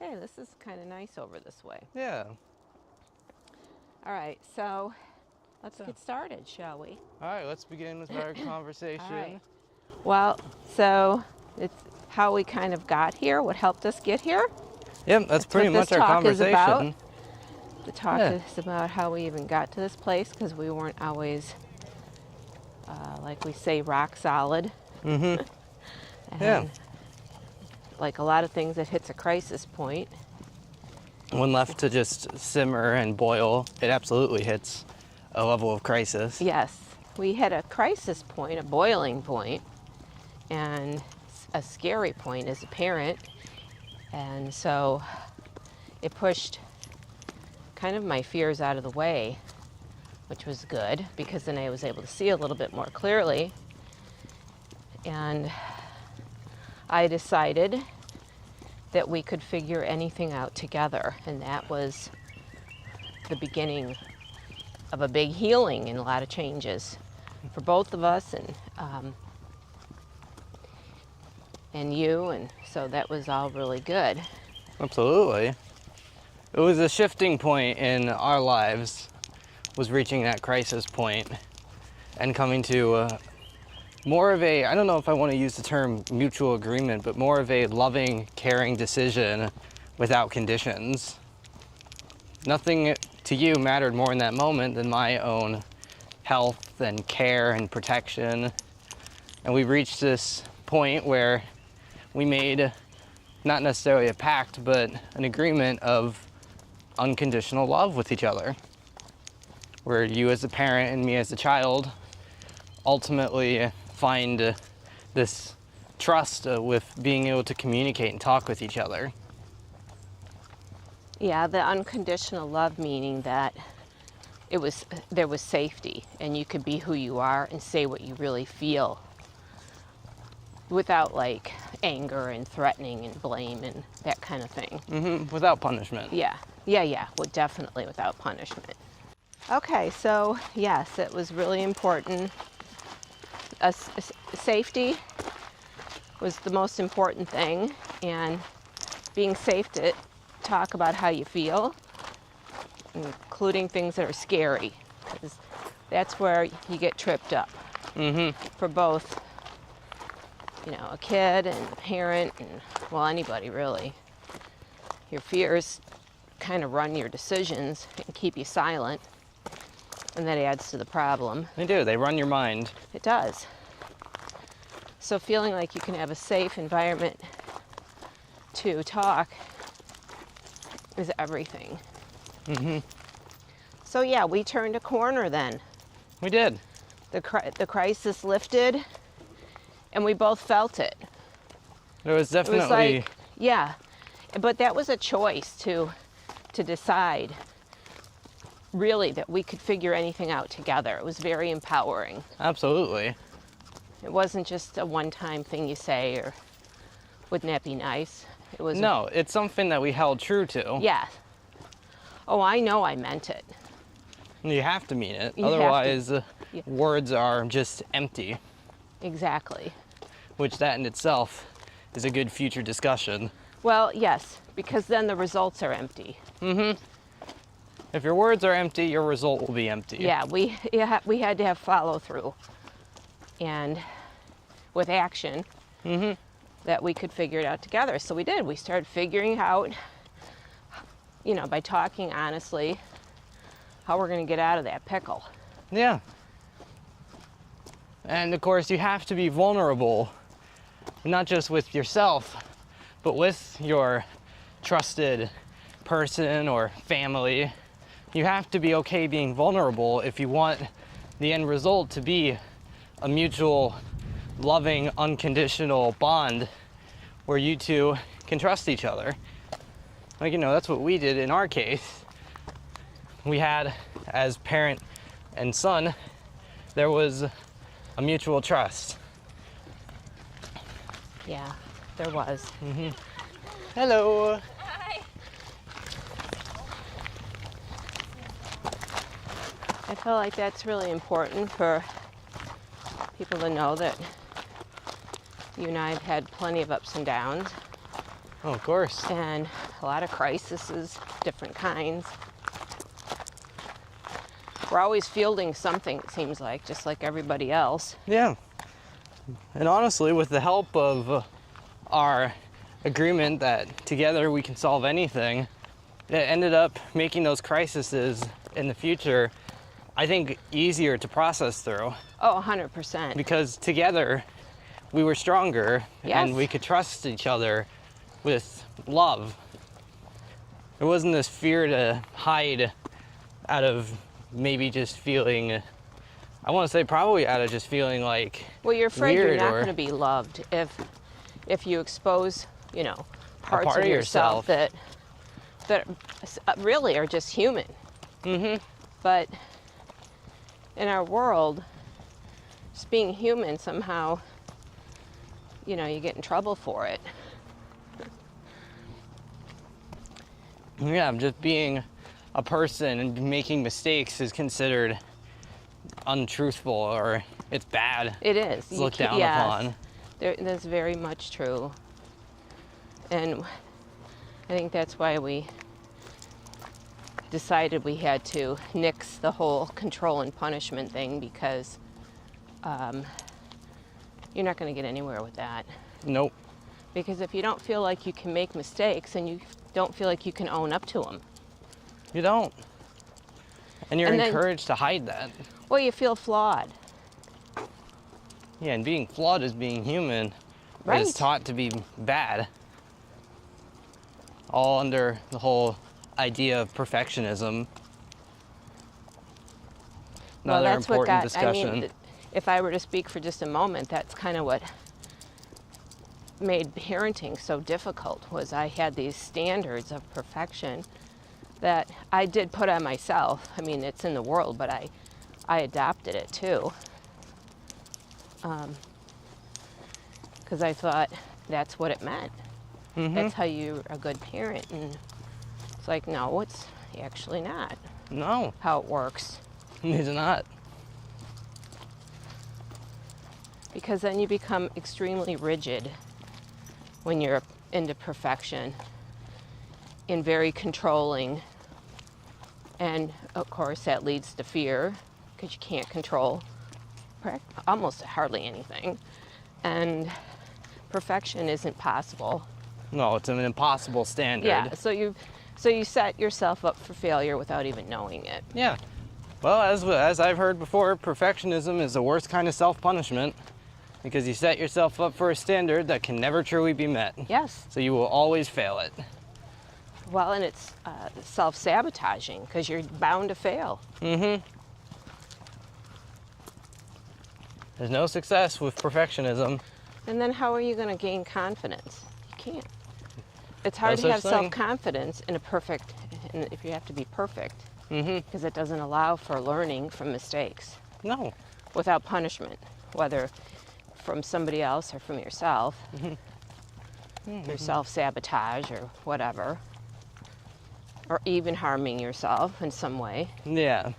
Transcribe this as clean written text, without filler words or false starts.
Hey, this is kind of nice over this way. Yeah. All right, so let's get started, shall we? All right, let's begin with our conversation. All right. Well, so it's how we kind of got here, what helped us get here. Yep, that's pretty what this much our talk is conversation. about. The talk Yeah. is about how we even got to this place because we weren't always, like we say, rock solid. Mm-hmm. And Yeah. like a lot of things, it hits a crisis point. When left to just simmer and boil, it absolutely hits a level of crisis. Yes, we hit a crisis point, a boiling point, and a scary point as a parent. And so it pushed kind of my fears out of the way, which was good because then I was able to see a little bit more clearly. And I decided that we could figure anything out together. And that was the beginning of a big healing and a lot of changes for both of us and you. And so that was all really good. Absolutely. It was a shifting point in our lives, was reaching that crisis point and coming to more of a, I don't know if I want to use the term mutual agreement, but more of a loving, caring decision without conditions. Nothing to you mattered more in that moment than my own health and care and protection. And we reached this point where we made not necessarily a pact, but an agreement of unconditional love with each other, where you as a parent and me as a child ultimately find this trust with being able to communicate and talk with each other. Yeah, the unconditional love meaning that there was safety and you could be who you are and say what you really feel without like anger and threatening and blame and that kind of thing. Mm-hmm. Without punishment. Yeah, well, definitely without punishment. Okay, so yes, it was really important. Safety was the most important thing, and being safe to talk about how you feel, including things that are scary, because that's where you get tripped up. Mm-hmm. For both, a kid and a parent, and well, anybody really. Your fears kind of run your decisions and keep you silent, and that adds to the problem. They do, they run your mind. It does. So feeling like you can have a safe environment to talk is everything. Mm-hmm. So yeah, we turned a corner then. We did. The crisis lifted, and we both felt it. There was definitely... It was like, yeah, but that was a choice to decide really that we could figure anything out together. It was very empowering. Absolutely. It wasn't just a one-time thing you say, or wouldn't that be nice? It was. No, it's something that we held true to. Yeah. Oh, I know I meant it. You have to mean it. You have to. Otherwise, Yeah. words are just empty, Exactly. which that in itself is a good future discussion. Well, yes, because then the results are empty. Mm-hmm. If your words are empty, your result will be empty. Yeah, we had to have follow-through. And with action, Mm-hmm. that we could figure it out together. So we did. We started figuring out, by talking honestly, how we're going to get out of that pickle. Yeah. And of course, you have to be vulnerable, not just with yourself, but with your trusted person or family. You have to be okay being vulnerable if you want the end result to be a mutual, loving, unconditional bond where you two can trust each other. Like, that's what we did in our case. We had, as parent and son, there was a mutual trust. Yeah, there was. Mm-hmm. Hello. Hi. I feel like that's really important for people to know that you and I have had plenty of ups and downs. Oh, of course. And a lot of crises, different kinds. We're always fielding something, it seems like, just like everybody else. Yeah. And honestly, with the help of our agreement that together we can solve anything, it ended up making those crises in the future, I think, easier to process through. Oh, 100%. Because together we were stronger Yes. and we could trust each other with love. There wasn't this fear to hide out of maybe just feeling, I want to say probably out of just feeling like Well, you're afraid you're weird not or- going to be loved if you expose, you know, parts part of of yourself that really are just human. Mm-hmm. But in our world, just being human somehow, you know, you get in trouble for it. Yeah, just being a person and making mistakes is considered untruthful or it's bad. It is. It's looked down yes, upon. That's very much true. And I think that's why we decided we had to nix the whole control and punishment thing, because you're not going to get anywhere with that. Nope. Because if you don't feel like you can make mistakes, and you don't feel like you can own up to them, You don't. And you're And then- encouraged to hide that. well, you feel flawed. Yeah, and being flawed is being human. But Right. it's taught to be bad. All under the whole idea of perfectionism. Another Well, that's what important got, discussion. I mean, if I were to speak for just a moment, that's kind of what made parenting so difficult, was I had these standards of perfection that I did put on myself. I mean, it's in the world, but I adopted it too. Because I thought that's what it meant. Mhm. That's how you're a good parent. And it's like, no, it's actually not No, how it works. it's not. Because then you become extremely rigid when you're into perfection and very controlling. And of course, that leads to fear, because you can't control almost hardly anything. And perfection isn't possible. No, it's an impossible standard. Yeah, so you set yourself up for failure without even knowing it. Yeah. Well, as I've heard before, perfectionism is the worst kind of self-punishment because you set yourself up for a standard that can never truly be met. Yes. So you will always fail it. Well, and it's self-sabotaging, because you're bound to fail. Mm-hmm. There's no success with perfectionism. And then how are you going to gain confidence? You can't. It's hard No to have such thing. self-confidence if you have to be perfect, Mm-hmm. because it doesn't allow for learning from mistakes No. without punishment, whether from somebody else or from yourself, through self-sabotage or whatever, or even harming yourself in some way. Yeah.